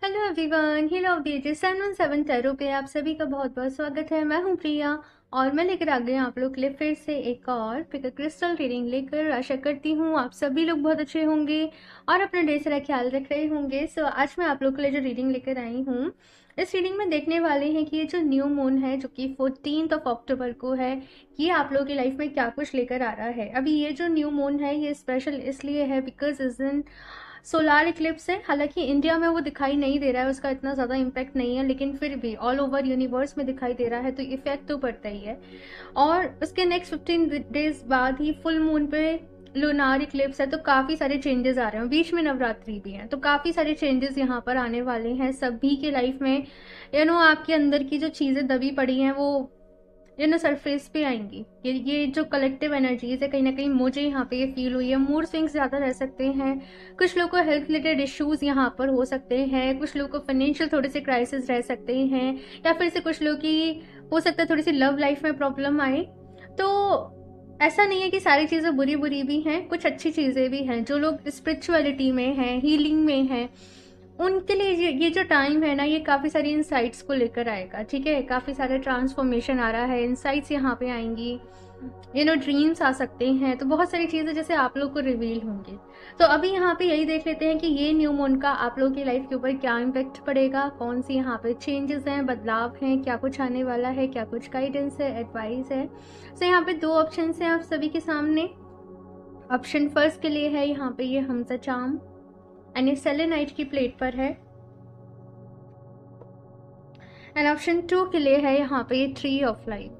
Hello everyone, heal of the ages 717 tarot पे आप सभी का बहुत बहुत स्वागत है। मैं हूं प्रिया और मैं लेकर आ गई आप लोग के लिए फिर से एक और पिक अ क्रिस्टल रीडिंग लेकर। आशा करती हूँ आप सभी लोग बहुत अच्छे होंगे और अपना ढेर सारा ख्याल रख रहे होंगे। सो आज मैं आप लोग के लिए जो रीडिंग लेकर आई हूँ, इस रीडिंग में देखने वाले हैं कि ये जो न्यू मून है जो कि 14 अक्टूबर को है, ये आप लोगों की लाइफ में क्या कुछ लेकर आ रहा है। अभी ये जो न्यू मून है ये स्पेशल इसलिए है बिकॉज इस दिन सोलार इक्लिप्स है। हालांकि इंडिया में वो दिखाई नहीं दे रहा है, उसका इतना ज़्यादा इम्पैक्ट नहीं है, लेकिन फिर भी ऑल ओवर यूनिवर्स में दिखाई दे रहा है तो इफेक्ट तो पड़ता ही है। और उसके नेक्स्ट 15 डेज बाद ही फुल मून पे लूनार इक्लिप्स है, तो काफ़ी सारे चेंजेस आ रहे हैं। बीच में नवरात्रि भी है, तो काफ़ी सारे चेंजेस यहाँ पर आने वाले हैं सभी के लाइफ में। आपके अंदर की जो चीज़ें दबी पड़ी हैं वो सरफेस पे आएंगी। ये जो कलेक्टिव एनर्जीज है, कहीं ना कहीं मुझे यहाँ पे ये फील हुई है। मूड स्विंग्स ज़्यादा रह सकते हैं, कुछ लोगों को हेल्थ रिलेटेड इश्यूज यहाँ पर हो सकते हैं, कुछ लोगों को फाइनेंशियल थोड़े से क्राइसिस रह सकते हैं, या फिर से कुछ लोगों की हो सकता है थोड़ी सी लव लाइफ में प्रॉब्लम आए। तो ऐसा नहीं है कि सारी चीज़ें बुरी बुरी भी हैं, कुछ अच्छी चीज़ें भी हैं। जो लोग स्पिरिचुअलिटी में हैं, हीलिंग में हैं, उनके लिए ये जो टाइम है ना, ये काफ़ी सारी इंसाइट्स को लेकर आएगा। ठीक है, काफ़ी सारा ट्रांसफॉर्मेशन आ रहा है, इंसाइट्स यहाँ पे आएंगी, ड्रीम्स आ सकते हैं। तो बहुत सारी चीज़ें जैसे आप लोग को रिवील होंगी। तो अभी यहाँ पे यही देख लेते हैं कि ये न्यू मून का आप लोगों की लाइफ के ऊपर क्या इम्पेक्ट पड़ेगा, कौन सी यहाँ पे चेंजेस हैं, बदलाव हैं, क्या कुछ आने वाला है, क्या कुछ गाइडेंस है, एडवाइस है। तो यहाँ पे दो ऑप्शन हैं आप सभी के सामने। ऑप्शन फर्स्ट के लिए है यहाँ पे ये हमजा चाम एंड ये सेलेनाइट की प्लेट पर है। एंड ऑप्शन 2 के लिए है यहाँ पे ये ट्री ऑफ लाइफ।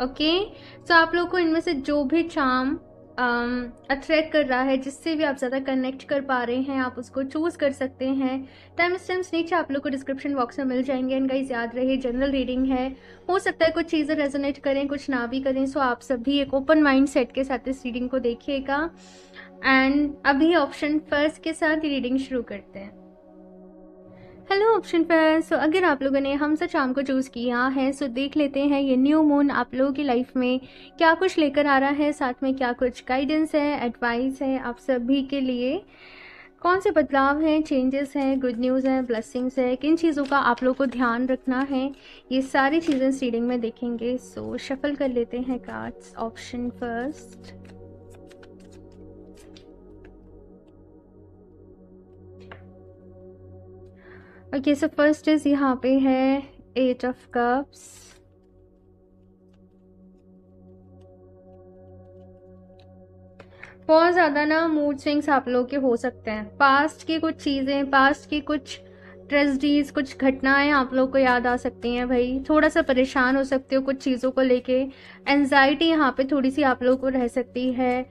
ओके, सो आप लोग को इनमें से जो भी चार्म अट्रैक्ट कर रहा है, जिससे भी आप ज़्यादा कनेक्ट कर पा रहे हैं, आप उसको चूज़ कर सकते हैं। टाइम स्टैम्प्स नीचे आप लोग को डिस्क्रिप्शन बॉक्स में मिल जाएंगे। एंड गाइस याद रहे, जनरल रीडिंग है, हो सकता है कुछ चीज़ें रेजोनेट करें, कुछ ना भी करें। सो आप सभी एक ओपन माइंड सेट के साथ इस रीडिंग को देखिएगा। एंड अभी ऑप्शन फर्स्ट के साथ रीडिंग शुरू करते हैं। हेलो ऑप्शन फ्रेंड्स, सो अगर आप लोगों ने हमजा चाम को चूज़ किया है, सो देख लेते हैं ये न्यू मून आप लोगों की लाइफ में क्या कुछ लेकर आ रहा है, साथ में क्या कुछ गाइडेंस है, एडवाइस है आप सभी के लिए। कौन से बदलाव हैं, चेंजेस हैं, गुड न्यूज़ है, ब्लेसिंग्स है, किन चीज़ों का आप लोग को ध्यान रखना है, ये सारी चीज़ें इस रीडिंग में देखेंगे। सो शफल कर लेते हैं cards. Option first, okay, so first is यहाँ पे है 8 ऑफ कप्स। बहुत ज़्यादा ना मूड स्विंग्स आप लोग के हो सकते हैं। पास्ट की कुछ चीज़ें, पास्ट की कुछ ट्रेजेडीज, कुछ घटनाएं आप लोग को याद आ सकती हैं। भाई थोड़ा सा परेशान हो सकते हो कुछ चीज़ों को लेके। एंजाइटी यहाँ पे थोड़ी सी आप लोग को रह सकती है।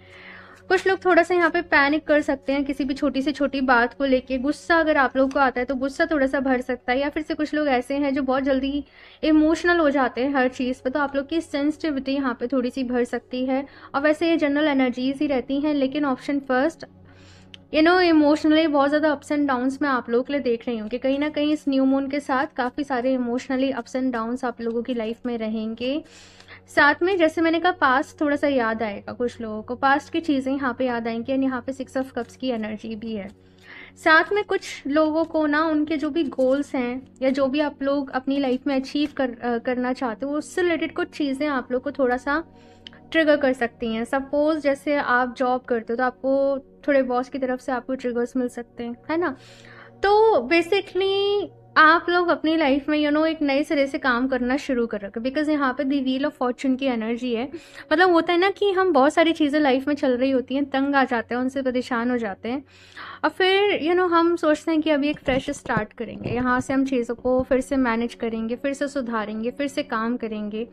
कुछ लोग थोड़ा सा यहाँ पे पैनिक कर सकते हैं किसी भी छोटी से छोटी बात को लेके। गुस्सा अगर आप लोग को आता है तो गुस्सा थोड़ा सा भर सकता है, या फिर से कुछ लोग ऐसे हैं जो बहुत जल्दी इमोशनल हो जाते हैं हर चीज़ पे, तो आप लोग की सेंसिटिविटी यहाँ पे थोड़ी सी भर सकती है। और वैसे ये जनरल एनर्जीज ही रहती हैं, लेकिन ऑप्शन फर्स्ट इमोशनली बहुत ज़्यादा अप्स एंड डाउन्स मैं आप लोगों के लिए देख रही हूँ कि कहीं ना कहीं इस न्यू मून के साथ काफ़ी सारे इमोशनली अप्स एंड डाउन्स आप लोगों की लाइफ में रहेंगे। साथ में जैसे मैंने कहा, पास्ट थोड़ा सा याद आएगा, कुछ लोगों को पास्ट की चीज़ें यहाँ पे याद आएंगी। एंड यहाँ पे 6 ऑफ कप्स की एनर्जी भी है। साथ में कुछ लोगों को ना उनके जो भी गोल्स हैं, या जो भी आप लोग अपनी लाइफ में अचीव करना चाहते हो, उससे रिलेटेड कुछ चीज़ें आप लोग को थोड़ा सा ट्रिगर कर सकती हैं। सपोज जैसे आप जॉब करते हो तो आपको थोड़े बॉस की तरफ से आपको ट्रिगर्स मिल सकते हैं, है ना। तो बेसिकली आप लोग अपनी लाइफ में एक नए सिरे से काम करना शुरू कर रखे, बिकॉज यहाँ पे दी व्हील ऑफ फॉर्चून की एनर्जी है। मतलब होता है ना कि हम बहुत सारी चीज़ें लाइफ में चल रही होती हैं, तंग आ जाते हैं, उनसे परेशान हो जाते हैं, और फिर हम सोचते हैं कि अभी एक फ्रेश स्टार्ट करेंगे, यहाँ से हम चीज़ों को फिर से मैनेज करेंगे, फिर से सुधारेंगे, फिर से काम करेंगे।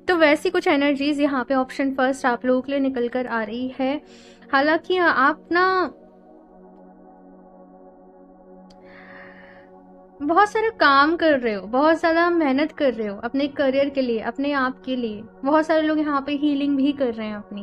तो वैसी कुछ एनर्जीज यहाँ पे ऑप्शन फर्स्ट आप लोगों के लिए निकल कर आ रही है। हालांकि आप ना बहुत सारा काम कर रहे हो, बहुत ज़्यादा मेहनत कर रहे हो अपने करियर के लिए, अपने आप के लिए। बहुत सारे लोग यहाँ पे हीलिंग भी कर रहे हैं, अपनी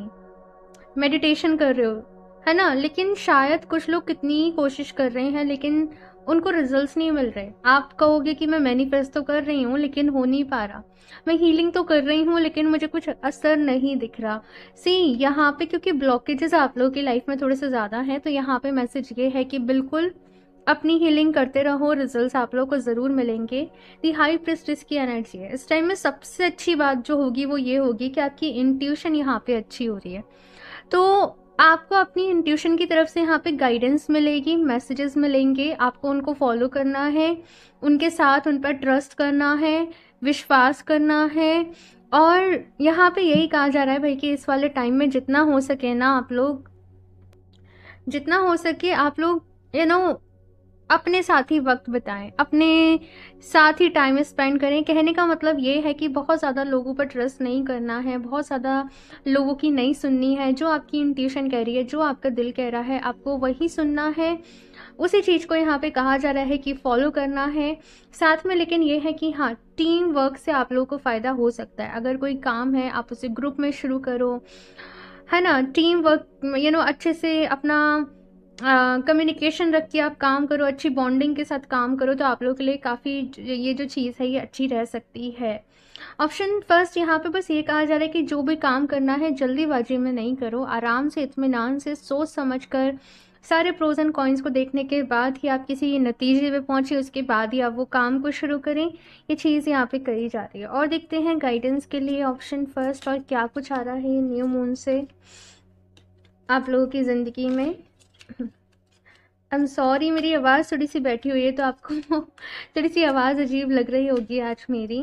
मेडिटेशन कर रहे हो, है ना। लेकिन शायद कुछ लोग कितनी कोशिश कर रहे हैं लेकिन उनको रिजल्ट्स नहीं मिल रहे। आप कहोगे कि मैं मैनिफेस्ट तो कर रही हूँ लेकिन हो नहीं पा रहा, मैं हीलिंग तो कर रही हूँ लेकिन मुझे कुछ असर नहीं दिख रहा। सी यहाँ पे क्योंकि ब्लॉकेजेस आप लोगों की लाइफ में थोड़े से ज़्यादा हैं, तो यहाँ पे मैसेज ये है कि बिल्कुल अपनी हीलिंग करते रहो, रिजल्ट्स आप लोगों को ज़रूर मिलेंगे। दी हाई प्रिस्टेस की एनर्जी है इस टाइम में। सबसे अच्छी बात जो होगी वो ये होगी कि आपकी इंट्यूशन यहाँ पे अच्छी हो रही है, तो आपको अपनी इंट्यूशन की तरफ से यहाँ पे गाइडेंस मिलेगी, मैसेजेस मिलेंगे, आपको उनको फॉलो करना है, उनके साथ उन पर ट्रस्ट करना है, विश्वास करना है। और यहाँ पे यही कहा जा रहा है भाई कि इस वाले टाइम में जितना हो सके ना आप लोग, जितना हो सके आप लोग अपने साथ ही वक्त बिताएं, अपने साथ ही टाइम स्पेंड करें। कहने का मतलब ये है कि बहुत ज़्यादा लोगों पर ट्रस्ट नहीं करना है, बहुत ज़्यादा लोगों की नहीं सुननी है। जो आपकी इंट्यूशन कह रही है, जो आपका दिल कह रहा है, आपको वही सुनना है। उसी चीज़ को यहाँ पे कहा जा रहा है कि फॉलो करना है साथ में। लेकिन ये है कि हाँ, टीम वर्क से आप लोगों को फ़ायदा हो सकता है। अगर कोई काम है आप उसे ग्रुप में शुरू करो, है ना। टीम वर्क अच्छे से अपना कम्युनिकेशन रख के आप काम करो, अच्छी बॉन्डिंग के साथ काम करो, तो आप लोगों के लिए काफ़ी ये जो चीज़ है ये अच्छी रह सकती है। ऑप्शन फर्स्ट यहाँ पे बस ये कहा जा रहा है कि जो भी काम करना है जल्दीबाजी में नहीं करो, आराम से इत्मीनान से सोच समझ कर सारे प्रोज एंड कॉइन्स को देखने के बाद ही आप किसी नतीजे पे पहुँचे, उसके बाद ही आप वो काम को शुरू करें। ये चीज़ यहाँ पे कही जा रही है। और देखते हैं गाइडेंस के लिए ऑप्शन फर्स्ट और क्या कुछ आ रहा है ये न्यू मून से आप लोगों की ज़िंदगी में। आई एम सॉरी, मेरी आवाज़ थोड़ी सी बैठी हुई है तो आपको थोड़ी सी आवाज़ अजीब लग रही होगी आज मेरी।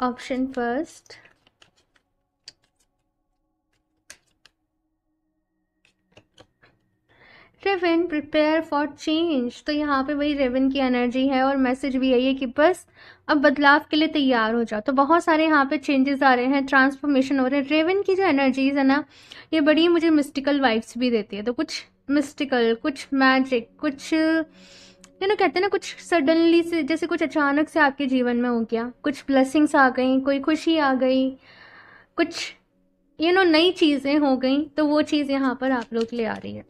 Option first, raven prepare for change. तो यहाँ पे वही रेवन की एनर्जी है और मैसेज भी यही है कि बस अब बदलाव के लिए तैयार हो जाओ। तो बहुत सारे यहाँ पे चेंजेस आ रहे हैं, ट्रांसफॉर्मेशन हो रहे हैं। रेवन की जो एनर्जीज है ना, ये बड़ी मुझे मिस्टिकल वाइब्स भी देती है। तो कुछ मिस्टिकल, कुछ मैजिक, कुछ कहते हैं ना, कुछ सडनली से, जैसे कुछ अचानक से आपके जीवन में हो गया, कुछ ब्लेसिंग्स आ गई, कोई खुशी आ गई, कुछ नई चीज़ें हो गई। तो वो चीज़ यहाँ पर आप लोग के लिए आ रही है।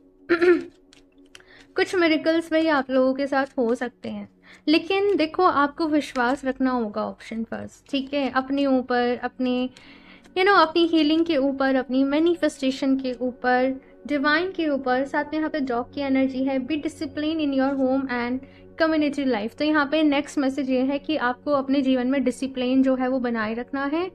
कुछ मिरेकल्स भाई आप लोगों के साथ हो सकते हैं, लेकिन देखो आपको विश्वास रखना होगा। ऑप्शन फर्स्ट, ठीक है, अपने ऊपर, अपने अपनी हीलिंग के ऊपर, अपनी मैनिफेस्टेशन के ऊपर, डिवाइन के ऊपर। साथ में यहाँ पे जॉब की एनर्जी है। Be discipline in your home and community life. तो यहाँ पे नेक्स्ट मैसेज ये है कि आपको अपने जीवन में डिसिप्लिन जो है वो बनाए रखना है,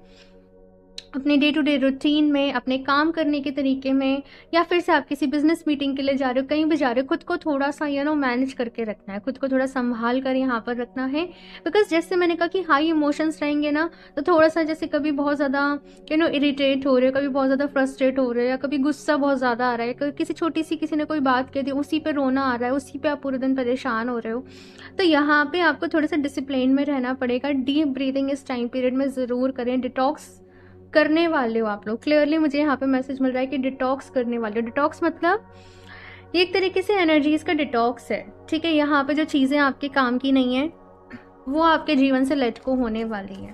अपने डे टू डे रूटीन में, अपने काम करने के तरीके में, या फिर से आप किसी बिजनेस मीटिंग के लिए जा रहे हो, कहीं भी जा रहे हो, खुद को थोड़ा सा मैनेज करके रखना है, खुद को थोड़ा संभाल कर यहाँ पर रखना है। बिकॉज जैसे मैंने कहा कि हाई इमोशंस रहेंगे ना, तो थोड़ा सा जैसे कभी बहुत ज़्यादा इरिटेट हो रहे हो, कभी बहुत ज़्यादा फ्रस्ट्रेट हो रहे हो, या कभी गुस्सा बहुत ज़्यादा आ रहा है, किसी छोटी सी किसी ने कोई बात कह दी उसी पर रोना आ रहा है, उसी पर आप पूरे दिन परेशान हो रहे हो। तो यहाँ पर आपको थोड़ा सा डिसिप्लिन में रहना पड़ेगा। डीप ब्रीदिंग इस टाइम पीरियड में ज़रूर करें। डिटॉक्स करने वाले हो आप लोग, क्लियरली मुझे यहाँ पे मैसेज मिल रहा है कि डिटॉक्स करने वाले हो। डिटॉक्स मतलब ये एक तरीके से एनर्जीज का डिटॉक्स है, ठीक है। यहाँ पे जो चीज़ें आपके काम की नहीं है वो आपके जीवन से लेट को होने वाली है,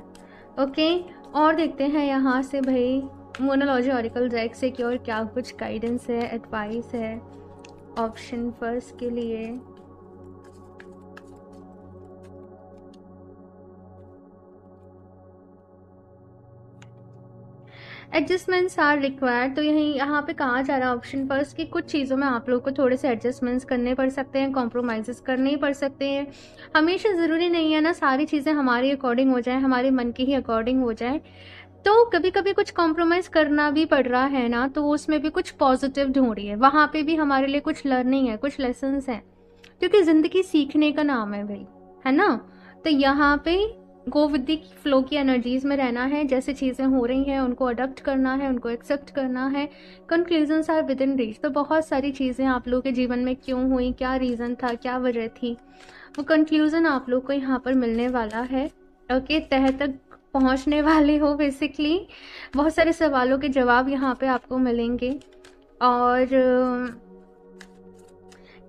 ओके। और देखते हैं यहाँ से भाई मोनोलॉजी ऑरिकल डेक से कि और क्या कुछ गाइडेंस है, एडवाइस है ऑप्शन फर्स्ट के लिए। Adjustments are required. तो यहाँ पे कहा जा रहा है ऑप्शन फर्स्ट कि कुछ चीज़ों में आप लोग को थोड़े से एडजस्टमेंट्स करने पड़ सकते हैं, कॉम्प्रोमाइज़ करने ही पड़ सकते हैं। हमेशा ज़रूरी नहीं है ना सारी चीज़ें हमारे अकॉर्डिंग हो जाए, हमारे मन के ही अकॉर्डिंग हो जाए। तो कभी कभी कुछ कॉम्प्रोमाइज़ करना भी पड़ रहा है ना, तो उसमें भी कुछ पॉजिटिव ढूंढिए, वहाँ पे भी हमारे लिए कुछ लर्निंग है, कुछ लेसन्स हैं, क्योंकि ज़िंदगी सीखने का नाम है भाई, है ना। तो यहाँ पे गो विद द फ्लो की एनर्जीज में रहना है। जैसे चीज़ें हो रही हैं उनको अडॉप्ट करना है, उनको एक्सेप्ट करना है। Conclusions are within reach. तो बहुत सारी चीज़ें आप लोगों के जीवन में क्यों हुई, क्या रीज़न था, क्या वजह थी, वो कंक्लूज़न आप लोग को यहाँ पर मिलने वाला है, ओके। तह तक पहुँचने वाले हो बेसिकली। बहुत सारे सवालों के जवाब यहाँ पे आपको मिलेंगे और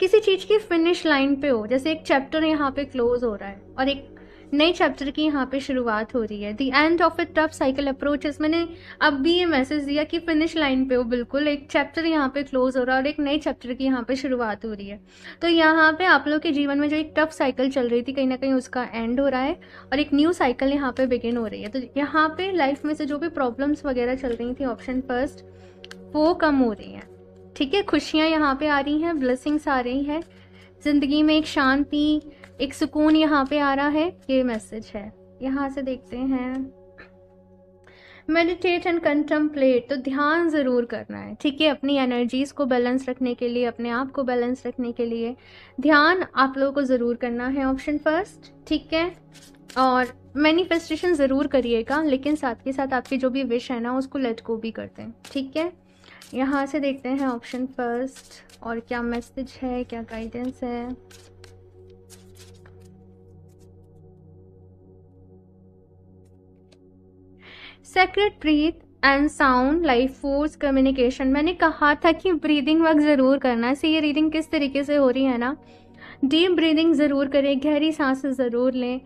किसी चीज़ की फिनिश लाइन पे हो, जैसे एक चैप्टर यहाँ पे क्लोज हो रहा है और एक नई चैप्टर की यहाँ पे शुरुआत हो रही है। The end of a tough cycle approaches. मैंने अब भी ये मैसेज दिया कि फिनिश लाइन पे हो, बिल्कुल एक चैप्टर यहाँ पे क्लोज हो रहा है और एक नई चैप्टर की यहाँ पे शुरुआत हो रही है। तो यहाँ पे आप लोग के जीवन में जो एक टफ साइकिल चल रही थी, कहीं ना कहीं उसका एंड हो रहा है और एक न्यू साइकिल यहाँ पे बिगिन हो रही है। तो यहाँ पे लाइफ में से जो भी प्रॉब्लम्स वगैरह चल रही थी ऑप्शन फर्स्ट, वो कम हो रही हैं, ठीक है। खुशियाँ यहाँ पे आ रही हैं, ब्लेसिंग्स आ रही हैं, ज़िंदगी में एक शांति, एक सुकून यहाँ पे आ रहा है, ये मैसेज है। यहाँ से देखते हैं, मेडिटेट एंड कंटेम्पलेट, तो ध्यान ज़रूर करना है, ठीक है। अपनी एनर्जीज़ को बैलेंस रखने के लिए, अपने आप को बैलेंस रखने के लिए ध्यान आप लोगों को ज़रूर करना है, ऑप्शन फर्स्ट, ठीक है। और मैनिफेस्टेशन ज़रूर करिएगा, लेकिन साथ के साथ आपकी जो भी विश है ना उसको लेट गो भी करते हैं, ठीक है। यहाँ से देखते हैं ऑप्शन फर्स्ट और क्या मैसेज है, क्या गाइडेंस है। Sacred breath and sound life force communication, मैंने कहा था कि ब्रीदिंग वर्क ज़रूर करना है। ये रीडिंग किस तरीके से हो रही है ना, डीप ब्रीदिंग ज़रूर करें, गहरी सांसें ज़रूर लें,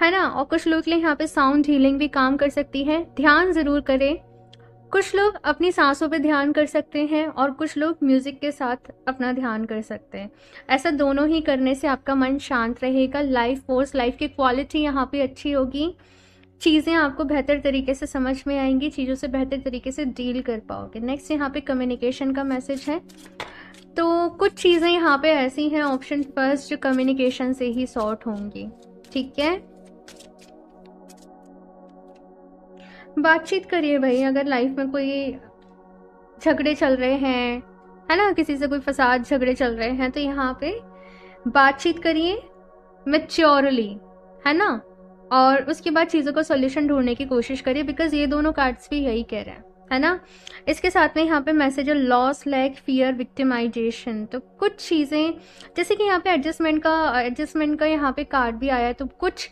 है ना। और कुछ लोग के लिए यहाँ पे साउंड हीलिंग भी काम कर सकती है। ध्यान ज़रूर करें, कुछ लोग अपनी सांसों पे ध्यान कर सकते हैं और कुछ लोग म्यूज़िक के साथ अपना ध्यान कर सकते हैं। ऐसा दोनों ही करने से आपका मन शांत रहेगा, लाइफ फोर्स, लाइफ की क्वालिटी यहाँ पे अच्छी होगी, चीज़ें आपको बेहतर तरीके से समझ में आएंगी, चीज़ों से बेहतर तरीके से डील कर पाओगे। नेक्स्ट यहाँ पे कम्युनिकेशन का मैसेज है, तो कुछ चीज़ें यहाँ पे ऐसी हैं ऑप्शन फर्स्ट जो कम्युनिकेशन से ही सॉर्ट होंगी, ठीक है। बातचीत करिए भाई, अगर लाइफ में कोई झगड़े चल रहे हैं, है ना, किसी से कोई फसाद झगड़े चल रहे हैं, तो यहाँ पे बातचीत करिए मैच्योरली, है ना। और उसके बाद चीज़ों का सॉल्यूशन ढूंढने की कोशिश करिए, बिकॉज ये दोनों कार्ड्स भी यही कह रहे हैं, है ना। इसके साथ में यहाँ पे मैसेज है लॉस, लैक, फियर, विक्टिमाइजेशन। तो कुछ चीज़ें जैसे कि यहाँ पे एडजस्टमेंट का यहाँ पे कार्ड भी आया है, तो कुछ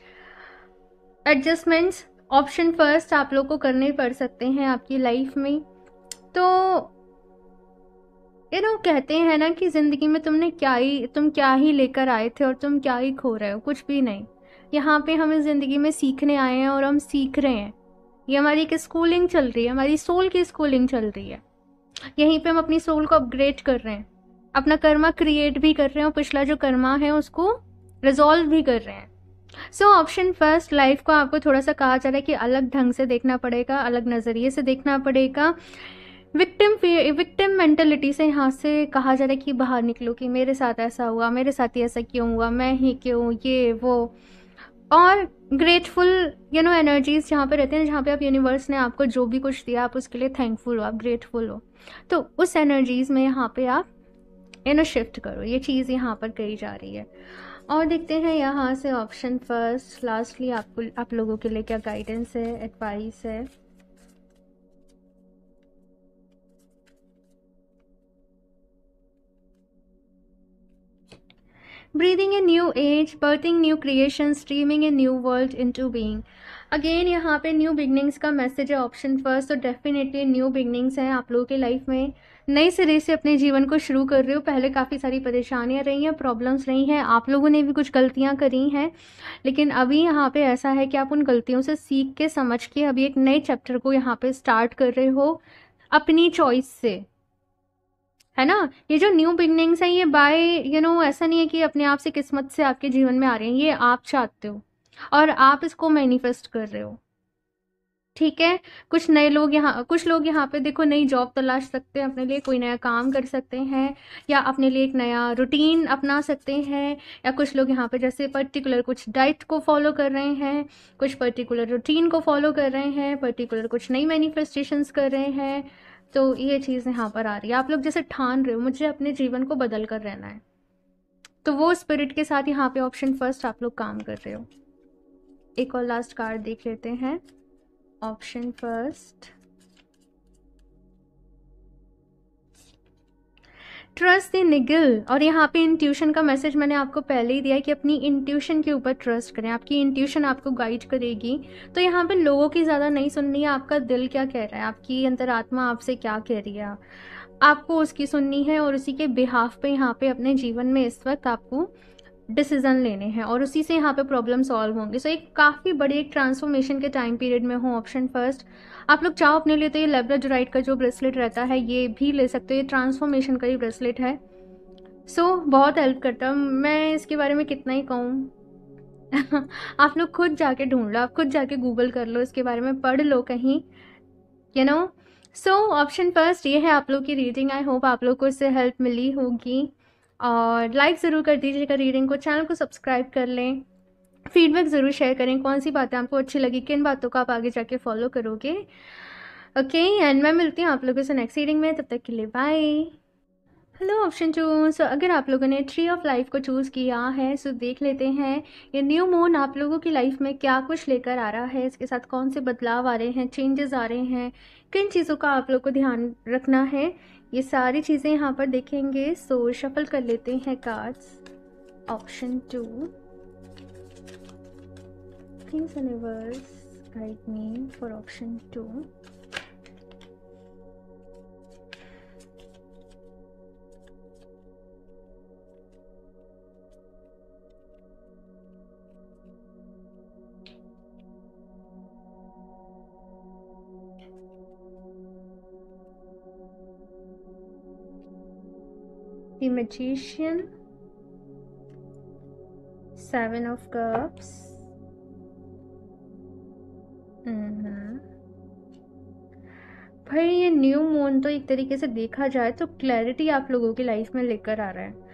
एडजस्टमेंट्स ऑप्शन फर्स्ट आप लोग को करने पड़ सकते हैं आपकी लाइफ में। तो कहते हैं ना कि ज़िंदगी में तुम क्या ही लेकर आए थे और तुम क्या ही खो रहे हो, कुछ भी नहीं। यहाँ पे हम इस ज़िंदगी में सीखने आए हैं और हम सीख रहे हैं। ये हमारी एक स्कूलिंग चल रही है, हमारी सोल की स्कूलिंग चल रही है। यहीं पे हम अपनी सोल को अपग्रेड कर रहे हैं, अपना कर्मा क्रिएट भी कर रहे हैं और पिछला जो कर्मा है उसको रिजॉल्व भी कर रहे हैं। सो ऑप्शन फर्स्ट, लाइफ को आपको थोड़ा सा कहा जा रहा है कि अलग ढंग से देखना पड़ेगा, अलग नज़रिए से देखना पड़ेगा। विक्टिम मेंटेलिटी से यहाँ से कहा जा रहा है कि बाहर निकलो, कि मेरे साथ ऐसा हुआ, मेरे साथ ही ऐसा क्यों हुआ, मैं ही क्यों, ये वो। और ग्रेटफुल एनर्जीज जहाँ पे रहते हैं, जहाँ पे आप यूनिवर्स ने आपको जो भी कुछ दिया आप उसके लिए थैंकफुल हो, आप ग्रेटफुल हो, तो उस एनर्जीज में यहाँ पे आप शिफ्ट करो। ये चीज़ यहाँ पर कही जा रही है। और देखते हैं यहाँ से ऑप्शन फर्स्ट लास्टली आप लोगों के लिए क्या गाइडेंस है, एडवाइस है। Breathing a new age, berthing new creation, streaming a new world into being. Again यहाँ पे न्यू बिगनिंग्स का मैसेज है ऑप्शन फर्स्ट, तो डेफिनेटली न्यू बिगनिंग्स हैं आप लोगों की लाइफ में। नए सिरे से अपने जीवन को शुरू कर रहे हो। पहले काफ़ी सारी परेशानियां रही हैं, प्रॉब्लम्स रही हैं, आप लोगों ने भी कुछ गलतियां करी हैं, लेकिन अभी यहाँ पे ऐसा है कि आप उन गलतियों से सीख के समझ के अभी एक नए चैप्टर को यहाँ पे स्टार्ट कर रहे हो अपनी चॉइस से, है ना। ये जो न्यू बिगनिंग्स हैं ये बाय ऐसा नहीं है कि अपने आप से किस्मत से आपके जीवन में आ रहे हैं, ये आप चाहते हो और आप इसको मैनिफेस्ट कर रहे हो, ठीक है। कुछ लोग यहाँ पे देखो नई जॉब तलाश सकते हैं अपने लिए, कोई नया काम कर सकते हैं या अपने लिए एक नया रूटीन अपना सकते हैं, या कुछ लोग यहाँ पे जैसे पर्टिकुलर कुछ डाइट को फॉलो कर रहे हैं, कुछ पर्टिकुलर रूटीन को फॉलो कर रहे हैं, पर्टिकुलर कुछ नई मैनिफेस्टेशंस कर रहे हैं। तो ये चीज़ यहाँ पर आ रही है, आप लोग जैसे ठान रहे हो मुझे अपने जीवन को बदल कर रहना है, तो वो स्पिरिट के साथ यहाँ पे ऑप्शन फर्स्ट आप लोग काम कर रहे हो। एक और लास्ट कार्ड देख लेते हैं, ऑप्शन फर्स्ट ट्रस्ट द निगल। और यहाँ पे इंट्यूशन का मैसेज मैंने आपको पहले ही दिया है कि अपनी इंट्यूशन के ऊपर ट्रस्ट करें, आपकी इंट्यूशन आपको गाइड करेगी। तो यहाँ पे लोगों की ज़्यादा नहीं सुननी है, आपका दिल क्या कह रहा है, आपकी अंतरात्मा आपसे क्या कह रही है, आपको उसकी सुननी है और उसी के बिहाफ पे यहाँ पे अपने जीवन में इस वक्त आपको डिसीजन लेने हैं और उसी से यहाँ पे प्रॉब्लम सॉल्व होंगे। सो एक काफ़ी बड़ी एक ट्रांसफॉर्मेशन के टाइम पीरियड में हूँ। ऑप्शन फर्स्ट, आप लोग चाहो अपने लिए तो ये लेब्राडोराइट का जो ब्रेसलेट रहता है ये भी ले सकते हो, ये ट्रांसफॉर्मेशन का ही ब्रेसलेट है। सो बहुत हेल्प करता है, मैं इसके बारे में कितना ही कहूँ आप लोग खुद जाके ढूंढ लो, आप खुद जाके गूगल कर लो, इसके बारे में पढ़ लो कहीं, सो ऑप्शन फर्स्ट ये है आप लोग की रीडिंग। आई होप आप लोग को इससे हेल्प मिली होगी। और लाइक ज़रूर कर दीजिएगा रीडिंग को, चैनल को सब्सक्राइब कर लें, फीडबैक ज़रूर शेयर करें, कौन सी बातें आपको अच्छी लगी, किन बातों को आप आगे जाके फॉलो करोगे। ओके, एंड मैं मिलती हूँ आप लोगों से नेक्स्ट रीडिंग में, तब तक के लिए बाय। Hello option 2। सो अगर आप लोगों ने ट्री ऑफ लाइफ को चूज़ किया है, सो देख लेते हैं ये न्यू मून आप लोगों की लाइफ में क्या कुछ लेकर आ रहा है, इसके साथ कौन से बदलाव आ रहे हैं, चेंजेस आ रहे हैं, किन चीज़ों का आप लोग को ध्यान रखना है, ये सारी चीज़ें यहाँ पर देखेंगे। सो शफल कर लेते हैं cards. Option 2, please universe guide me for option 2। The Magician, 7 of Cups, भाई ये न्यू मून तो एक तरीके से देखा जाए तो क्लैरिटी आप लोगों की लाइफ में लेकर आ रहा है।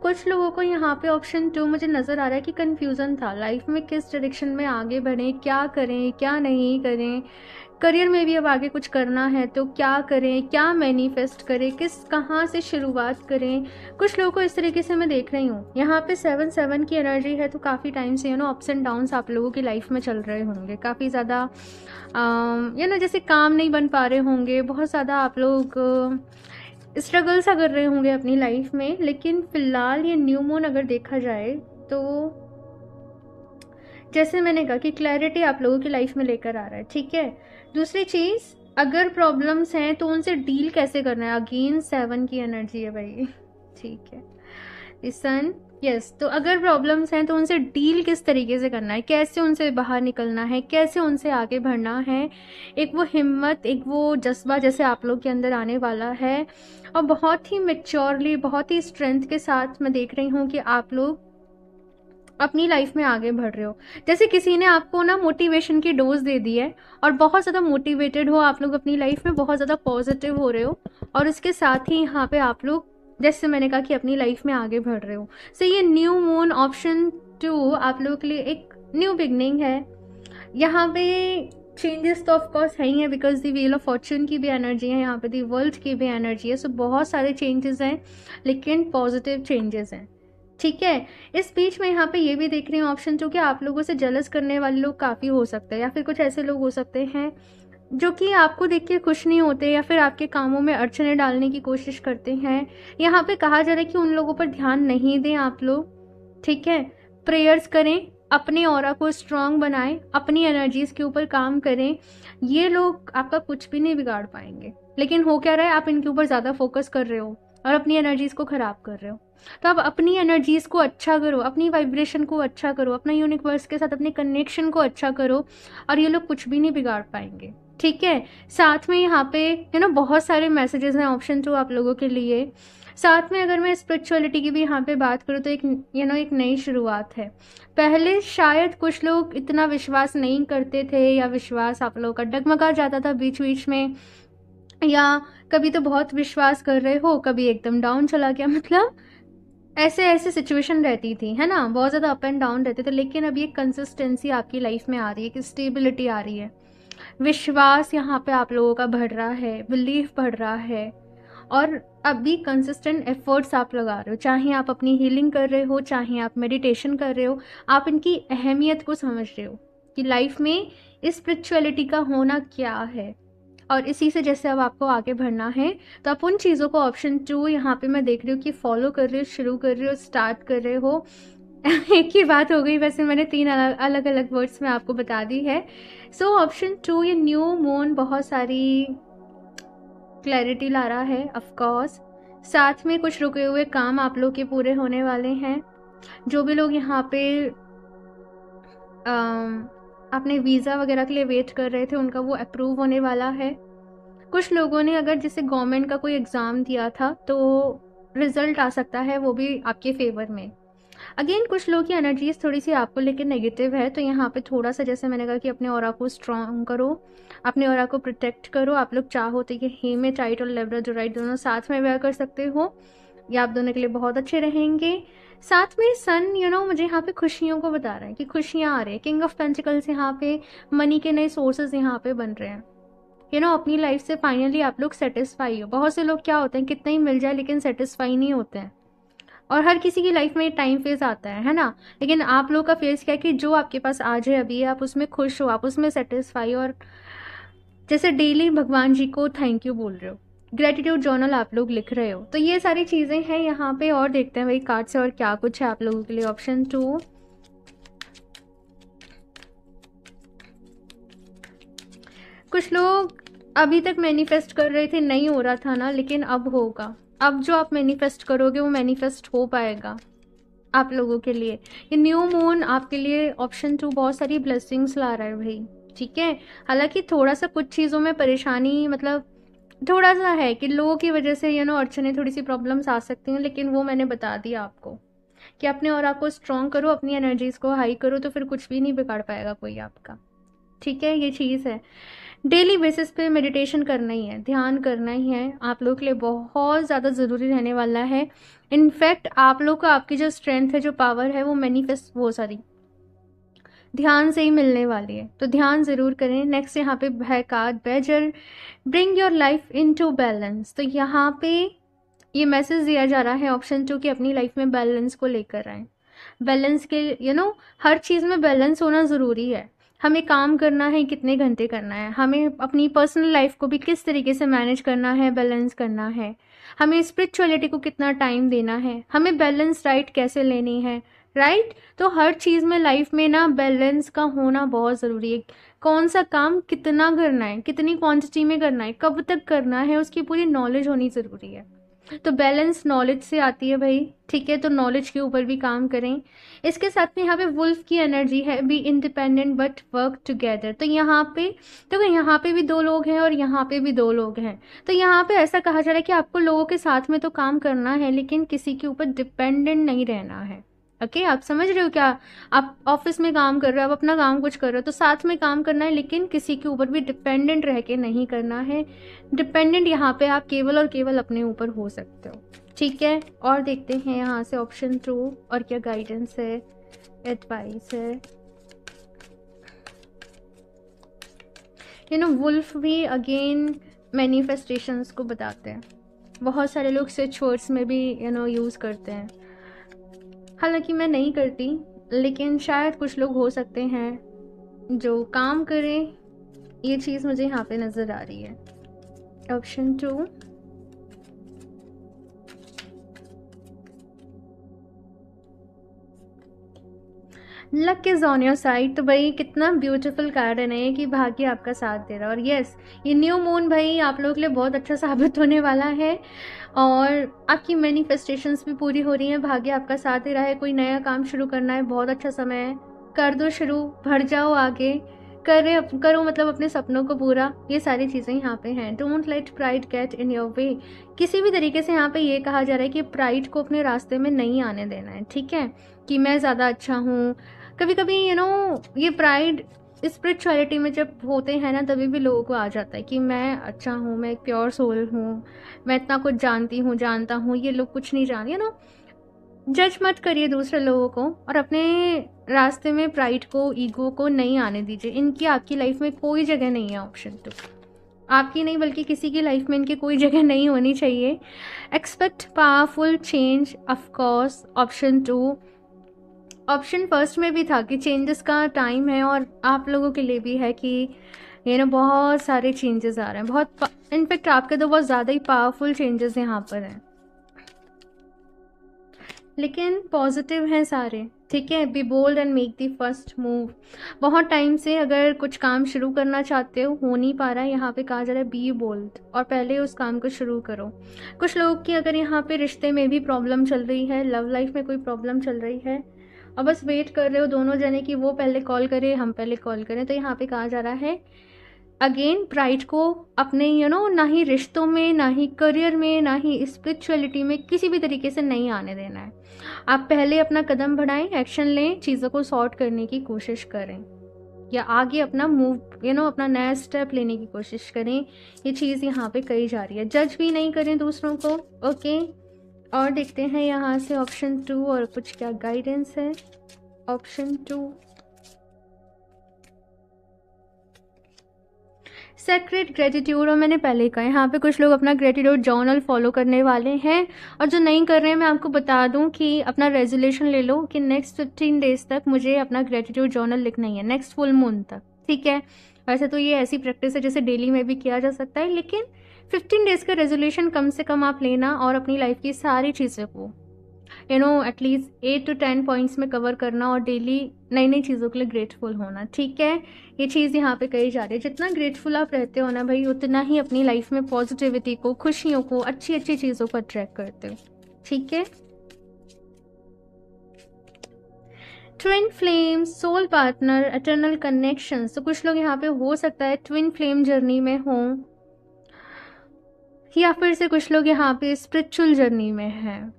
कुछ लोगों को यहाँ पे ऑप्शन 2 मुझे नज़र आ रहा है कि कन्फ्यूज़न था लाइफ में, किस डायरेक्शन में आगे बढ़ें, क्या करें क्या नहीं करें, करियर में भी अब आगे कुछ करना है तो क्या करें, क्या मैनिफेस्ट करें, कहाँ से शुरुआत करें। कुछ लोगों को इस तरीके से मैं देख रही हूँ। यहाँ पे 7 की एनर्जी है, तो काफ़ी टाइम से अप्स एंड डाउन्स आप लोगों की लाइफ में चल रहे होंगे, काफ़ी ज़्यादा जैसे काम नहीं बन पा रहे होंगे, बहुत ज़्यादा आप लोग स्ट्रगल सा कर रहे होंगे अपनी लाइफ में। लेकिन फ़िलहाल ये न्यू मून अगर देखा जाए तो जैसे मैंने कहा कि क्लैरिटी आप लोगों की लाइफ में लेकर आ रहा है, ठीक है। दूसरी चीज़, अगर प्रॉब्लम्स हैं तो उनसे डील कैसे करना है। अगेन 7 की एनर्जी है भाई, ठीक है। सन, यस, तो अगर प्रॉब्लम्स हैं तो उनसे डील किस तरीके से करना है, कैसे उनसे बाहर निकलना है, कैसे उनसे आगे बढ़ना है। एक वो हिम्मत, एक वो जज्बा जैसे आप लोग के अंदर आने वाला है, और बहुत ही मेच्योरली, बहुत ही स्ट्रेंथ के साथ मैं देख रही हूँ कि आप लोग अपनी लाइफ में आगे बढ़ रहे हो। जैसे किसी ने आपको ना मोटिवेशन की डोज दे दी है और बहुत ज़्यादा मोटिवेटेड हो आप लोग, अपनी लाइफ में बहुत ज़्यादा पॉजिटिव हो रहे हो, और उसके साथ ही यहाँ पे आप लोग जैसे मैंने कहा कि अपनी लाइफ में आगे बढ़ रहे हो। सो ये न्यू मून ऑप्शन 2 आप लोगों के लिए एक न्यू बिगनिंग है। यहाँ पे चेंजेस तो ऑफकोर्स है ही है, because the wheel of Fortune की भी एनर्जी है, यहाँ पे दी वर्ल्ड की भी एनर्जी है। सो बहुत सारे चेंजेस हैं, लेकिन पॉजिटिव चेंजेस हैं, ठीक है। इस बीच में यहाँ पे ये भी देख रही हूँ ऑप्शन 2 कि आप लोगों से जलस करने वाले लोग काफ़ी हो सकते हैं, या फिर कुछ ऐसे लोग हो सकते हैं जो कि आपको देख के खुश नहीं होते, या फिर आपके कामों में अड़चने डालने की कोशिश करते हैं। यहाँ पे कहा जा रहा है कि उन लोगों पर ध्यान नहीं दें आप लोग, ठीक है। प्रेयर्स करें, अपने ऑरा को स्ट्रांग बनाएं, अपनी एनर्जीज के ऊपर काम करें। ये लोग आपका कुछ भी नहीं बिगाड़ पाएंगे, लेकिन हो क्या रहा है, आप इनके ऊपर ज़्यादा फोकस कर रहे हो और अपनी एनर्जीज को ख़राब कर रहे हो। तो आप अपनी एनर्जीज को अच्छा करो, अपनी वाइब्रेशन को अच्छा करो, अपना यूनिवर्स के साथ अपने कनेक्शन को अच्छा करो, और ये लोग कुछ भी नहीं बिगाड़ पाएंगे, ठीक है। साथ में यहाँ पे बहुत सारे मैसेजेस हैं ऑप्शन 2 आप लोगों के लिए। साथ में अगर मैं स्पिरिचुअलिटी की भी यहाँ पे बात करूँ तो एक नई शुरुआत है। पहले शायद कुछ लोग इतना विश्वास नहीं करते थे, या विश्वास आप लोगों का डगमगा जाता था बीच बीच में, या कभी तो बहुत विश्वास कर रहे हो, कभी एकदम डाउन चला गया, मतलब ऐसे ऐसे सिचुएशन रहती थी, है ना, बहुत ज़्यादा अप एंड डाउन रहते थे। लेकिन अब ये कंसिस्टेंसी आपकी लाइफ में आ रही है, कि स्टेबिलिटी आ रही है, विश्वास यहाँ पे आप लोगों का बढ़ रहा है, बिलीफ बढ़ रहा है, और अभी कंसिस्टेंट एफर्ट्स आप लगा रहे हो। चाहे आप अपनी हीलिंग कर रहे हो, चाहे आप मेडिटेशन कर रहे हो, आप इनकी अहमियत को समझ रहे हो कि लाइफ में स्पिरिचुअलिटी का होना क्या है, और इसी से जैसे अब आपको आगे बढ़ना है, तो आप उन चीज़ों को ऑप्शन 2 यहाँ पे मैं देख रही हूँ कि फॉलो कर रहे हो, शुरू कर रहे हो, स्टार्ट कर रहे हो। एक ही बात हो गई, वैसे मैंने 3 अलग अलग वर्ड्स में आपको बता दी है। सो ऑप्शन 2 ये न्यू मून बहुत सारी क्लैरिटी ला रहा है ऑफकोर्स। साथ में कुछ रुके हुए काम आप लोग के पूरे होने वाले हैं। जो भी लोग यहाँ पे अपने वीज़ा वगैरह के लिए वेट कर रहे थे, उनका वो अप्रूव होने वाला है। कुछ लोगों ने अगर जैसे गवर्नमेंट का कोई एग्ज़ाम दिया था तो रिज़ल्ट आ सकता है, वो भी आपके फेवर में। अगेन कुछ लोगों की एनर्जीज थोड़ी सी आपको लेकर नेगेटिव है, तो यहाँ पे थोड़ा सा जैसे मैंने कहा कि अपने ऑरा को स्ट्रॉन्ग करो, अपने ऑरा को प्रोटेक्ट करो। आप लोग चाहो तो ये हेमेटाइट और लेब्राडोराइट दोनों साथ में वेयर कर सकते हो। ये आप दोनों के लिए बहुत अच्छे रहेंगे। साथ में सन मुझे यहाँ पे खुशियों को बता रहा है कि खुशियाँ आ रही है। किंग ऑफ पेंटिकल्स यहाँ पे मनी के नए सोर्सेज यहाँ पे बन रहे हैं। अपनी लाइफ से फाइनली आप लोग सेटिस्फाई हो। बहुत से लोग क्या होते हैं, कितना ही मिल जाए लेकिन सेटिस्फाई नहीं होते हैं, और हर किसी की लाइफ में टाइम फेज आता है ना। लेकिन आप लोग का फेज क्या है कि जो आपके पास आज है अभी, आप उसमें खुश हो, आप उसमें सेटिस्फाई, और जैसे डेली भगवान जी को थैंक यू बोल रहे हो, ग्रेटिट्यूड जर्नल आप लोग लिख रहे हो। तो ये सारी चीज़ें हैं यहाँ पे। और देखते हैं भाई कार्ड से और क्या कुछ है आप लोगों के लिए। ऑप्शन 2, कुछ लोग अभी तक मैनिफेस्ट कर रहे थे, नहीं हो रहा था ना, लेकिन अब होगा। अब जो आप मैनिफेस्ट करोगे वो मैनिफेस्ट हो पाएगा आप लोगों के लिए। ये न्यू मून आपके लिए ऑप्शन 2 बहुत सारी ब्लेसिंग्स ला रहा है भाई, ठीक है। हालांकि थोड़ा सा कुछ चीज़ों में परेशानी, मतलब थोड़ा सा है कि लोगों की वजह से अड़चने, थोड़ी सी प्रॉब्लम्स आ सकती हैं, लेकिन वो मैंने बता दिया आपको कि अपने और आपको स्ट्रॉन्ग करो, अपनी एनर्जीज को हाई करो, तो फिर कुछ भी नहीं बिगाड़ पाएगा कोई आपका, ठीक है। ये चीज़ है। डेली बेसिस पे मेडिटेशन करना ही है, ध्यान करना ही है, आप लोग के लिए बहुत ज़्यादा ज़रूरी रहने वाला है। इनफैक्ट आप लोग को आपकी जो स्ट्रेंथ है, जो पावर है, वो मैनिफेस्ट वो सारी ध्यान से ही मिलने वाली है, तो ध्यान ज़रूर करें। नेक्स्ट यहाँ पे है card badger, bring your life into balance. तो यहाँ पे ये मैसेज दिया जा रहा है ऑप्शन 2 कि अपनी लाइफ में बैलेंस को लेकर आए। बैलेंस के हर चीज़ में बैलेंस होना ज़रूरी है। हमें काम करना है, कितने घंटे करना है, हमें अपनी पर्सनल लाइफ को भी किस तरीके से मैनेज करना है, बैलेंस करना है, हमें स्पिरिचुअलिटी को कितना टाइम देना है, हमें बैलेंस डाइट कैसे लेनी है, राइट। तो हर चीज़ में लाइफ में ना बैलेंस का होना बहुत ज़रूरी है। कौन सा काम कितना करना है, कितनी क्वांटिटी में करना है, कब तक करना है, उसकी पूरी नॉलेज होनी ज़रूरी है। तो बैलेंस नॉलेज से आती है भाई, ठीक है। तो नॉलेज के ऊपर भी काम करें। इसके साथ में यहाँ पे वुल्फ की एनर्जी है, be independent but work together. तो यहाँ पे यहाँ पे भी 2 लोग हैं और यहाँ पे भी 2 लोग हैं। तो यहाँ पे ऐसा कहा जा रहा है कि आपको लोगों के साथ में तो काम करना है, लेकिन किसी के ऊपर डिपेंडेंट नहीं रहना है। ओके, आप समझ रहे हो क्या? आप ऑफिस में काम कर रहे हो, आप अपना काम कुछ कर रहे हो, तो साथ में काम करना है, लेकिन किसी के ऊपर भी डिपेंडेंट रह के नहीं करना है। डिपेंडेंट यहाँ पे आप केवल और केवल अपने ऊपर हो सकते हो, ठीक है। और देखते हैं यहाँ से ऑप्शन 2 और क्या गाइडेंस है, एडवाइस है। वुल्फ भी अगेन मैनिफेस्टेशंस को बताते हैं। बहुत सारे लोग स्विच वर्ड्स में भी यूज़ करते हैं। हालांकि मैं नहीं करती, लेकिन शायद कुछ लोग हो सकते हैं जो काम करें। ये चीज़ मुझे यहाँ पे नज़र आ रही है। Option 2, luck is on your side. तो भाई कितना ब्यूटीफुल कार्ड है कि भाग्य आपका साथ दे रहा है। और यस, ये न्यू मून भाई आप लोगों के लिए बहुत अच्छा साबित होने वाला है, और आपकी मैनिफेस्टेशंस भी पूरी हो रही हैं। भाग्य आपका साथ दे रहा है। कोई नया काम शुरू करना है, बहुत अच्छा समय है, कर दो शुरू, भर जाओ आगे, करो मतलब अपने सपनों को पूरा। ये सारी चीज़ें यहाँ पे हैं। Don't let pride get in your way. किसी भी तरीके से यहाँ पे ये कहा जा रहा है कि प्राइड को अपने रास्ते में नहीं आने देना है, ठीक है, कि मैं ज़्यादा अच्छा हूँ। कभी कभी ये प्राइड स्पिरिचुअलिटी में जब होते हैं ना, तभी भी लोगों को आ जाता है कि मैं अच्छा हूँ, मैं एक प्योर सोल हूँ, मैं इतना कुछ जानता हूँ, ये लोग कुछ नहीं जान। जज मत करिए दूसरे लोगों को, और अपने रास्ते में प्राइड को, ईगो को नहीं आने दीजिए। इनकी आपकी लाइफ में कोई जगह नहीं है। ऑप्शन 2 आपकी नहीं, बल्कि किसी की लाइफ में इनकी कोई जगह नहीं होनी चाहिए। Expect powerful change, of course. Option 2, option first में भी था कि चेंजेस का टाइम है, और आप लोगों के लिए भी है कि बहुत सारे चेंजेस आ रहे हैं। बहुत इनफैक्ट आपके तो बहुत ज़्यादा ही पावरफुल चेंजेस यहाँ पर हैं, लेकिन पॉजिटिव हैं सारे, ठीक है। Be bold and make the first move. बहुत टाइम से अगर कुछ काम शुरू करना चाहते हो नहीं पा रहा है, यहाँ पे कहा जा रहा है बी बोल्ड, और पहले उस काम को शुरू करो। कुछ लोगों की अगर यहाँ पे रिश्ते में भी प्रॉब्लम चल रही है, लव लाइफ में कोई प्रॉब्लम चल रही है, और बस वेट कर रहे हो दोनों जने कि वो पहले कॉल करे, हम पहले कॉल करें, तो यहाँ पे कहा जा रहा है अगेन प्राइड को अपने ना ही रिश्तों में, ना ही करियर में, ना ही स्पिरिचुअलिटी में किसी भी तरीके से नहीं आने देना है। आप पहले अपना कदम बढ़ाएं, एक्शन लें, चीज़ों को सॉर्ट करने की कोशिश करें, या आगे अपना मूव अपना नया स्टेप लेने की कोशिश करें। ये चीज़ यहाँ पे कही जा रही है। जज भी नहीं करें दूसरों को, ओके। और देखते हैं यहाँ से ऑप्शन 2 और कुछ क्या गाइडेंस है। Option 2, sacred gratitude. और मैंने पहले कहा यहाँ पे कुछ लोग अपना ग्रेटिट्यूड जर्नल फॉलो करने वाले हैं, और जो नहीं कर रहे हैं मैं आपको बता दूं कि अपना रेजोल्यूशन ले लो कि नेक्स्ट 15 डेज तक मुझे अपना ग्रेटिट्यूड जर्नल लिखना ही है, नेक्स्ट फुल मून तक, ठीक है। वैसे तो ये ऐसी प्रैक्टिस है जैसे डेली में भी किया जा सकता है, लेकिन 15 डेज का रेजोल्यूशन कम से कम आप लेना और अपनी लाइफ की सारी चीज़ों को एटलीस्ट 8 to 10 पॉइंट्स में कवर करना और डेली नई नई चीज़ों के लिए ग्रेटफुल होना, ठीक है। ये चीज़ यहाँ पे कही जा रही है, जितना ग्रेटफुल आप रहते हो ना भाई, उतना ही अपनी लाइफ में पॉजिटिविटी को, खुशियों को, अच्छी अच्छी चीज़ों को अट्रैक्ट करते हो, ठीक है। Twin flame, soul partner, eternal connection. तो कुछ लोग यहाँ पे हो सकता है ट्विन फ्लेम जर्नी में हों, या फिर से कुछ लोग यहाँ पे स्पिरिचुअल जर्नी में हैं।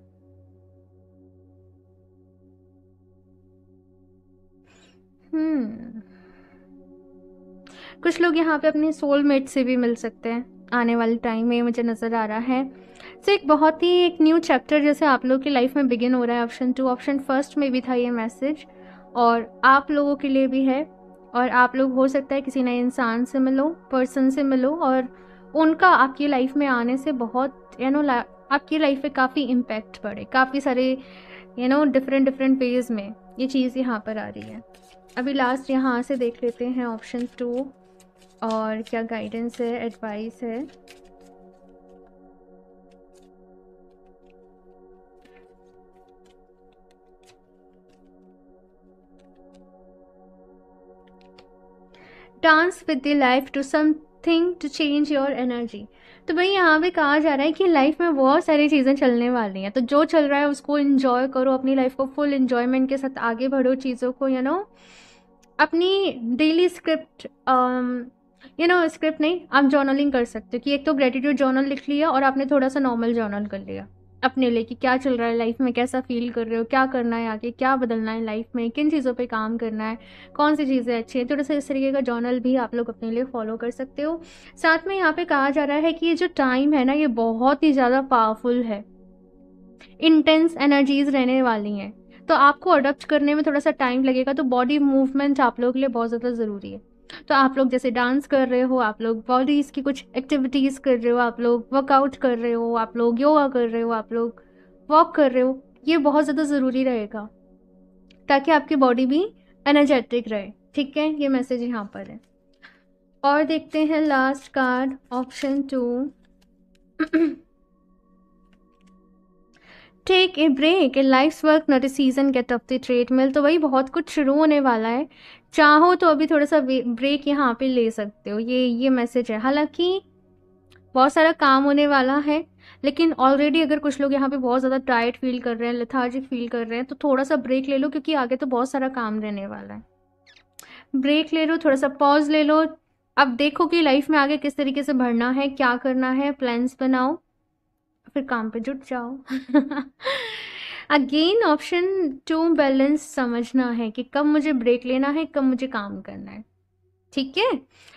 कुछ लोग यहाँ पे अपने सोलमेट से भी मिल सकते हैं आने वाले टाइम में, मुझे नज़र आ रहा है। तो एक बहुत ही एक न्यू चैप्टर जैसे आप लोग की लाइफ में बिगिन हो रहा है। ऑप्शन 2, ऑप्शन फर्स्ट में भी था ये मैसेज, और आप लोगों के लिए भी है। और आप लोग हो सकता है किसी नए इंसान से मिलो, पर्सन से मिलो, और उनका आपकी लाइफ में आने से बहुत आपकी लाइफ पे काफ़ी इम्पैक्ट पड़े, काफ़ी सारे डिफरेंट वेज में ये चीज़ यहाँ पर आ रही है। अभी लास्ट यहाँ से देख लेते हैं ऑप्शन 2 और क्या गाइडेंस है, एडवाइस है। Dance with the life to something to change your energy. तो भाई यहाँ पे कहा जा रहा है कि लाइफ में बहुत सारी चीज़ें चलने वाली हैं, तो जो चल रहा है उसको एंजॉय करो, अपनी लाइफ को फुल एंजॉयमेंट के साथ आगे बढ़ो, चीज़ों को अपनी डेली स्क्रिप्ट स्क्रिप्ट नहीं, आप जर्नलिंग कर सकते हो कि एक तो ग्रेटिट्यूड जर्नल लिख लिया और आपने थोड़ा सा नॉर्मल जर्नल कर लिया अपने लिए कि क्या चल रहा है लाइफ में, कैसा फील कर रहे हो, क्या करना है आगे, क्या बदलना है लाइफ में, किन चीज़ों पे काम करना है, कौन सी चीज़ें अच्छी हैं। थोड़ा सा इस तरीके का जर्नल भी आप लोग अपने लिए फॉलो कर सकते हो। साथ में यहाँ पे कहा जा रहा है कि ये जो टाइम है ना, ये बहुत ही ज़्यादा पावरफुल है, इंटेंस एनर्जीज रहने वाली हैं, तो आपको अडॉप्ट करने में थोड़ा सा टाइम लगेगा। तो बॉडी मूवमेंट आप लोगों के लिए बहुत ज़्यादा ज़रूरी है। तो आप लोग जैसे डांस कर रहे हो, आप लोग बॉडीज़ की कुछ एक्टिविटीज़ कर रहे हो, आप लोग वर्कआउट कर रहे हो, आप लोग योगा कर रहे हो, आप लोग वॉक कर रहे हो, ये बहुत ज़्यादा ज़रूरी रहेगा ताकि आपकी बॉडी भी एनर्जेटिक रहे, ठीक है। ये मैसेज यहाँ पर है। और देखते हैं last card, option 2, take a break, a life's work not a season, get off the treadmill. तो वही बहुत कुछ शुरू होने वाला है, चाहो तो अभी थोड़ा सा ब्रेक यहाँ पे ले सकते हो, ये मैसेज है। हालांकि बहुत सारा काम होने वाला है, लेकिन ऑलरेडी अगर कुछ लोग यहाँ पे बहुत ज़्यादा टायर्ड फील कर रहे हैं, लेथार्जिक फील कर रहे हैं, तो थोड़ा सा ब्रेक ले लो, क्योंकि आगे तो बहुत सारा काम रहने वाला है। ब्रेक ले लो, थोड़ा सा पॉज ले लो, अब देखो कि लाइफ में आगे किस तरीके से बढ़ना है, क्या करना है, प्लान्स बनाओ, फिर काम पे जुट जाओ। अगेन ऑप्शन 2, बैलेंस समझना है कि कब मुझे ब्रेक लेना है, कब मुझे काम करना है, ठीक है।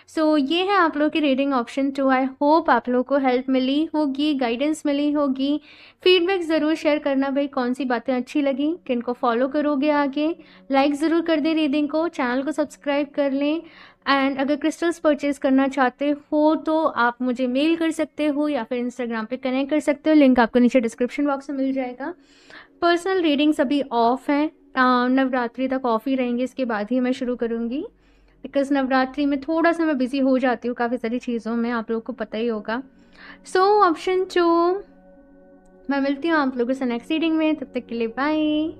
सो ये है आप लोग की रीडिंग ऑप्शन 2। आई होप आप लोग को हेल्प मिली होगी, गाइडेंस मिली होगी। फीडबैक ज़रूर शेयर करना भाई, कौन सी बातें अच्छी लगी, किन को फॉलो करोगे आगे। लाइक ज़रूर कर दें रीडिंग को, चैनल को सब्सक्राइब कर लें। एंड अगर क्रिस्टल्स परचेज करना चाहते हो तो आप मुझे मेल कर सकते हो या फिर इंस्टाग्राम पे कनेक्ट कर सकते हो, लिंक आपको नीचे डिस्क्रिप्शन बॉक्स में मिल जाएगा। पर्सनल रीडिंग्स अभी ऑफ हैं, नवरात्रि तक ऑफ ही रहेंगे, इसके बाद ही मैं शुरू करूँगी, बिकॉज नवरात्रि में थोड़ा सा मैं बिजी हो जाती हूँ काफ़ी सारी चीज़ों में, आप लोग को पता ही होगा। सो ऑप्शन 2, मैं मिलती हूँ आप लोगों से नेक्स्ट रीडिंग में, तब तक के लिए बाय।